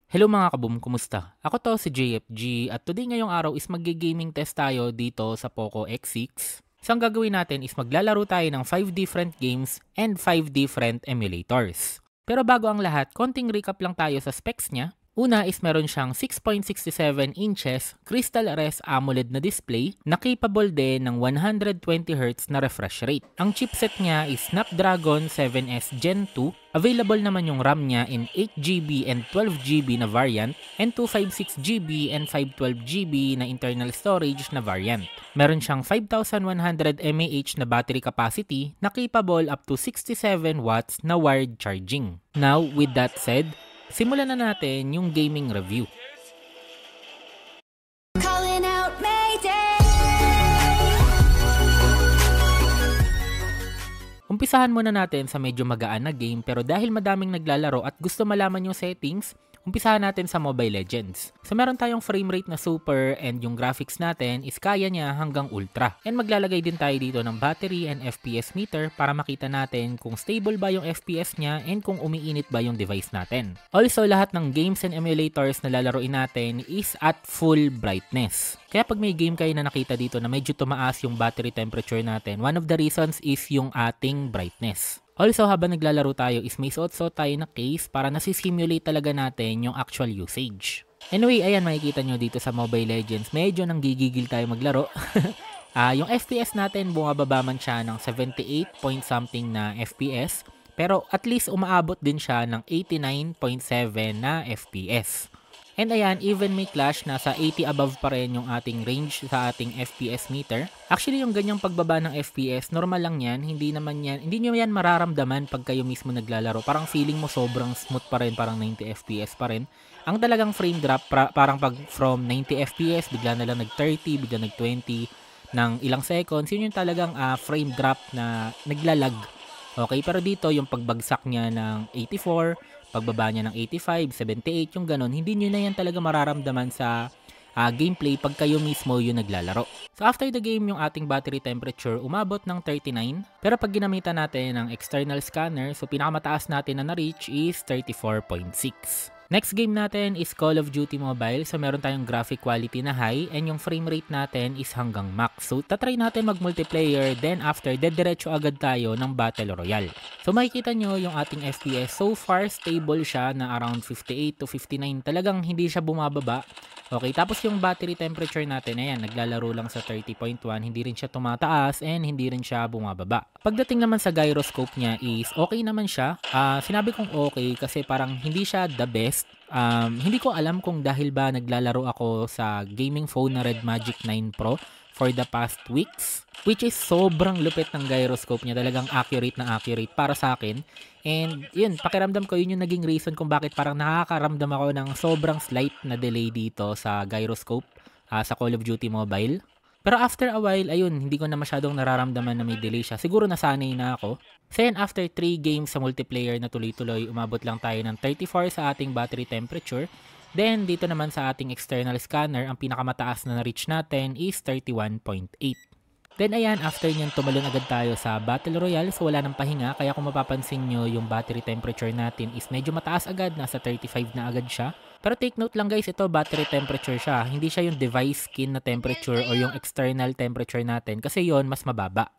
Hello mga kaboom, kumusta? Ako to si JFG at today ngayong araw is magge-gaming test tayo dito sa Poco X6. So ang gagawin natin is maglalaro tayo ng 5 different games and 5 different emulators. Pero bago ang lahat, konting recap lang tayo sa specs niya. Una is meron siyang 6.67 inches Crystal Res AMOLED na display na capable din ng 120Hz na refresh rate. Ang chipset niya is Snapdragon 7S Gen 2. Available naman yung RAM niya in 8GB and 12GB na variant and 256GB and 512GB na internal storage na variant. Meron siyang 5,100 mAh na battery capacity na capable up to 67 watts na wired charging. Now, with that said, simulan na natin yung gaming review. Umpisahan muna natin sa medyo magaan na game pero dahil madaming naglalaro at gusto malaman yung settings, umpisahan natin sa Mobile Legends. So meron tayong frame rate na super and yung graphics natin is kaya niya hanggang ultra. And maglalagay din tayo dito ng battery and FPS meter para makita natin kung stable ba yung FPS niya and kung umiinit ba yung device natin. Also lahat ng games and emulators na lalaroin natin is at full brightness. Kaya pag may game kayo na nakita dito na medyo tumaas yung battery temperature natin, one of the reasons is yung ating brightness. Also, habang naglalaro tayo is may suot-suot tayo na case para nasisimulate talaga natin yung actual usage. Anyway, ayan makikita nyo dito sa Mobile Legends, medyo nanggigigil tayo maglaro. Yung FPS natin, bumababa man siya ng 78 point something na FPS, pero at least umaabot din siya ng 89.7 na FPS. And ayan, even may clash, nasa 80 above pa rin yung ating range sa ating FPS meter. Actually, yung ganyang pagbaba ng FPS, normal lang yan. Hindi nyo yan mararamdaman pag kayo mismo naglalaro. Parang feeling mo sobrang smooth pa rin, parang 90 FPS pa rin. Ang talagang frame drop, parang pag from 90 FPS, bigla na lang nag-30, bigla nag-20 ng ilang seconds. Yun yung talagang frame drop na naglalag. Okay, pero dito yung pagbagsak niya ng 84, pagbaba niya ng 85, 78, yung ganon, hindi nyo na yan talaga mararamdaman sa gameplay pag kayo mismo yung naglalaro. So after the game, yung ating battery temperature umabot ng 39, pero pag ginamitan natin ng external scanner, so pinakamataas natin na na-reach is 34.6. Next game natin is Call of Duty Mobile. So meron tayong graphic quality na high and yung frame rate natin is hanggang max. So tatry natin mag-multiplayer, then after, dediretso agad tayo ng Battle Royale. So makikita nyo yung ating FPS. So far, stable siya na around 58 to 59. Talagang hindi siya bumababa. Okay, tapos yung battery temperature natin, ayan, naglalaro lang sa 30.1. Hindi rin siya tumataas and hindi rin siya bumababa. Pagdating naman sa gyroscope niya is okay naman siya. Sinabi kong okay kasi parang hindi siya the best. Hindi ko alam kung dahil ba naglalaro ako sa gaming phone na Red Magic 9 Pro for the past weeks, which is sobrang lupit ng gyroscope niya, talagang accurate na accurate para sa akin. And yun, pakiramdam ko yun yung naging reason kung bakit parang nakakaramdam ako ng sobrang slight na delay dito sa gyroscope sa Call of Duty Mobile. Pero after a while, ayun, hindi ko na masyadong nararamdaman na may delay siya. Siguro nasanay na ako. So yan, after 3 games sa multiplayer na tuloy-tuloy, umabot lang tayo ng 34 sa ating battery temperature. Then, dito naman sa ating external scanner, ang pinakamataas na na-reach natin is 31.8. Then, ayan, after nyan, tumalon agad tayo sa Battle Royale. So, wala nang pahinga. Kaya kung mapapansin nyo, yung battery temperature natin is medyo mataas agad. Nasa 35 na agad siya. Pero take note lang guys, ito battery temperature siya. Hindi siya yung device skin na temperature or yung external temperature natin. Kasi yon mas mababa.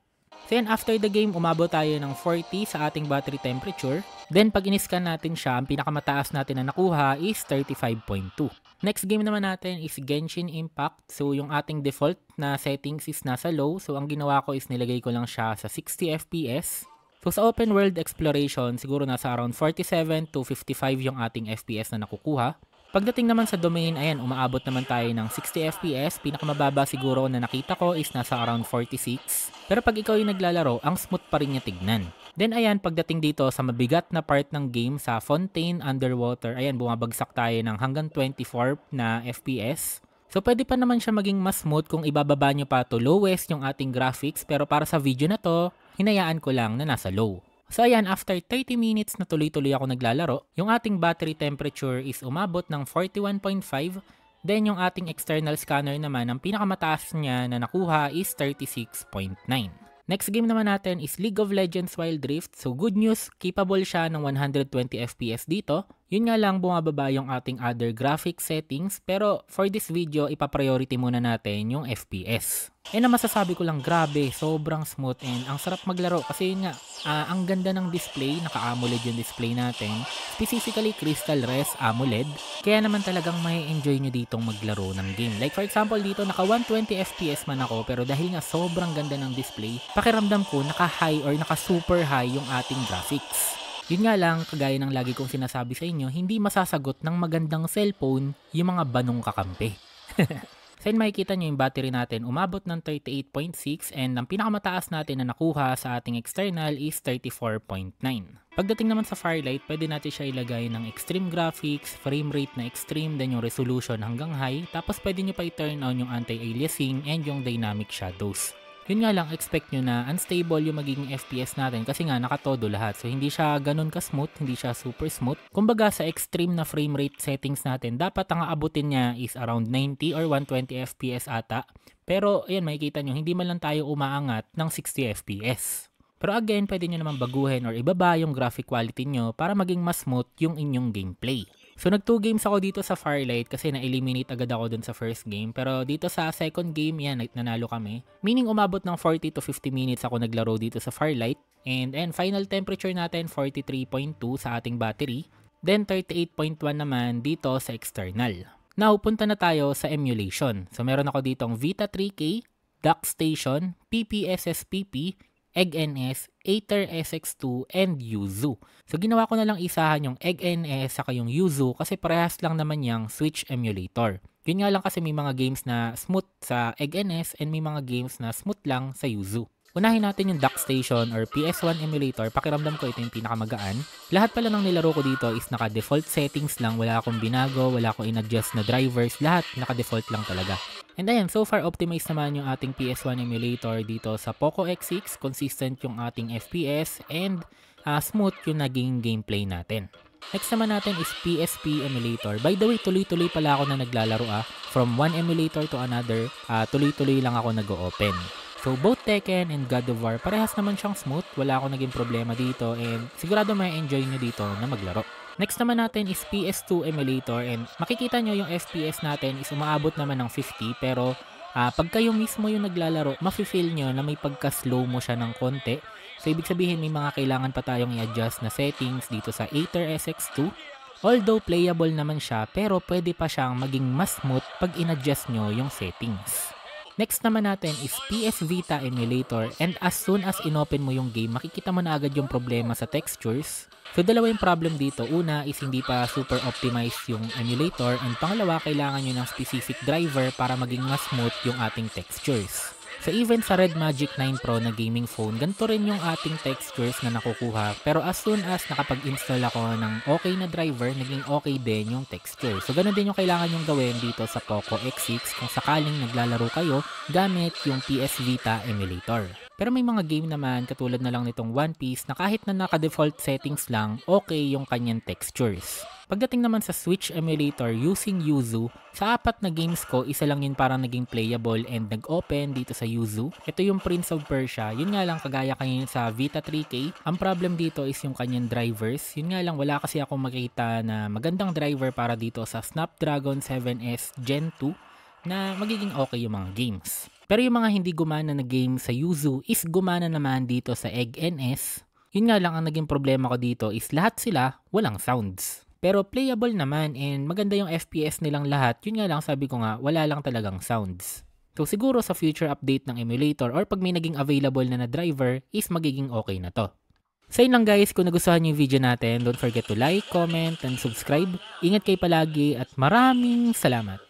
So yan, after the game, umabot tayo ng 40 sa ating battery temperature. Then pag in-scan natin siya, ang pinakamataas natin na nakuha is 35.2. Next game naman natin is Genshin Impact. So yung ating default na settings is nasa low. So ang ginawa ko is nilagay ko lang siya sa 60 FPS. So sa open world exploration, siguro nasa around 47 to 55 yung ating FPS na nakukuha. Pagdating naman sa domain, ayan, umaabot naman tayo ng 60 FPS. Pinakamababa siguro na nakita ko is nasa around 46. Pero pag ikaw yung naglalaro, ang smooth pa rin niya tignan. Then ayan, pagdating dito sa mabigat na part ng game sa Fontaine Underwater, ayan, bumabagsak tayo ng hanggang 24 na FPS. So pwede pa naman siya maging mas smooth kung ibababa nyo pa to lowest yung ating graphics. Pero para sa video na to, hinayaan ko lang na nasa low. So ayan, after 30 minutes na tuloy-tuloy ako naglalaro, yung ating battery temperature is umabot ng 41.5. Then yung ating external scanner naman, ang pinakamataas niya na nakuha is 36.9. Next game naman natin is League of Legends Wild Rift. So good news, capable siya ng 120 FPS dito. Yun nga lang bumababa yung ating other graphic settings pero for this video ipa-priority muna natin yung FPS. Na masasabi ko lang grabe, sobrang smooth and ang sarap maglaro kasi yun nga, ang ganda ng display, naka-AMOLED yung display natin, specifically Crystal Res AMOLED, kaya naman talagang may enjoy nyo ditong maglaro ng game. Like for example dito, naka 120 FPS man ako pero dahil nga sobrang ganda ng display, pakiramdam ko naka-high or naka-super high yung ating graphics. Yun nga lang, kagaya ng lagi kong sinasabi sa inyo, hindi masasagot ng magandang cellphone yung mga banong kakampi. So yun, makikita nyo yung battery natin umabot ng 38.6 and ang pinakamataas natin na nakuha sa ating external is 34.9. Pagdating naman sa Firelight, pwede natin siya ilagay ng extreme graphics, frame rate na extreme, then yung resolution hanggang high, tapos pwede nyo pa i-turn on yung anti-aliasing and yung dynamic shadows. Yun nga lang, expect nyo na unstable yung magiging FPS natin kasi nga nakatodo lahat. So hindi siya ganun ka-smooth, hindi siya super smooth. Kumbaga sa extreme na frame rate settings natin, dapat ang aabutin niya is around 90 or 120 FPS ata. Pero ayan, makikita nyo, hindi man lang tayo umaangat ng 60 FPS. Pero again, pwede nyo naman baguhin or ibaba yung graphic quality nyo para maging mas smooth yung inyong gameplay. So nag 2 games ako dito sa Firelight kasi na-eliminate agad ako dun sa first game. Pero dito sa second game, yan, nanalo kami. Meaning umabot ng 40 to 50 minutes ako naglaro dito sa Firelight. And final temperature natin 43.2 sa ating battery. Then 38.1 naman dito sa external. Now, punta na tayo sa emulation. So meron ako ditong Vita 3K, DuckStation, PPSSPP, EggNS, Aether SX2, and Yuzu. So ginawa ko na lang isahan yung EggNS saka yung Yuzu kasi parehas lang naman yung Switch emulator. Yun nga lang kasi may mga games na smooth sa EggNS and may mga games na smooth lang sa Yuzu. Unahin natin yung DuckStation or PS1 emulator, pakiramdam ko ito yung pinakamagaan. Lahat pala ng nilaro ko dito is naka-default settings lang, wala akong binago, wala akong in-adjust na drivers, lahat naka-default lang talaga. And ayan, so far optimized naman yung ating PS1 emulator dito sa Poco X6, consistent yung ating FPS and smooth yung naging gameplay natin. Next naman natin is PSP emulator. By the way, tuloy-tuloy pala ako na naglalaro from one emulator to another, tuloy-tuloy lang ako nag-open. So both Tekken and God of War, parehas naman siyang smooth, wala akong naging problema dito and sigurado may enjoy nyo dito na maglaro. Next naman natin is PS2 emulator and makikita nyo yung FPS natin is umaabot naman ng 50 pero pag kayo mismo yung naglalaro, mafe-feel nyo na may pagka-slow mo siya ng konti. So ibig sabihin may mga kailangan pa tayong i-adjust na settings dito sa Aether SX2. Although playable naman siya pero pwede pa siyang maging mas smooth pag in-adjust nyo yung settings. Next naman natin is PS Vita emulator and as soon as inopen mo yung game, makikita mo na agad yung problema sa textures. So dalawa yung problem dito. Una is hindi pa super optimized yung emulator and pangalawa kailangan nyo ng specific driver para maging mas smooth yung ating textures. So even sa Red Magic 9 Pro na gaming phone, ganito rin yung ating textures na nakukuha. Pero as soon as nakapag-install ako ng okay na driver, naging okay din yung texture. So ganun din yung kailangan yung gawin dito sa Poco X6 kung sakaling naglalaro kayo gamit yung PS Vita emulator. Pero may mga game naman katulad na lang nitong One Piece na kahit na naka-default settings lang, okay yung kanyang textures. Pagdating naman sa Switch emulator using Yuzu, sa 4 na games ko, isa lang yun parang naging playable and nag-open dito sa Yuzu. Ito yung Prince of Persia, yun nga lang kagaya kanina sa Vita 3K. Ang problem dito is yung kanyang drivers. Yun nga lang wala kasi akong makita na magandang driver para dito sa Snapdragon 7S Gen 2 na magiging okay yung mga games. Pero yung mga hindi gumana na game sa Yuzu is gumana naman dito sa EggNS. Yun nga lang ang naging problema ko dito is lahat sila walang sounds. Pero playable naman and maganda yung FPS nilang lahat. Yun nga lang sabi ko nga, wala lang talagang sounds. So siguro sa future update ng emulator or pag may naging available na driver is magiging okay na to. So yun lang guys, kung nagustuhan niyo yung video natin, don't forget to like, comment, and subscribe. Ingat kayo palagi at maraming salamat!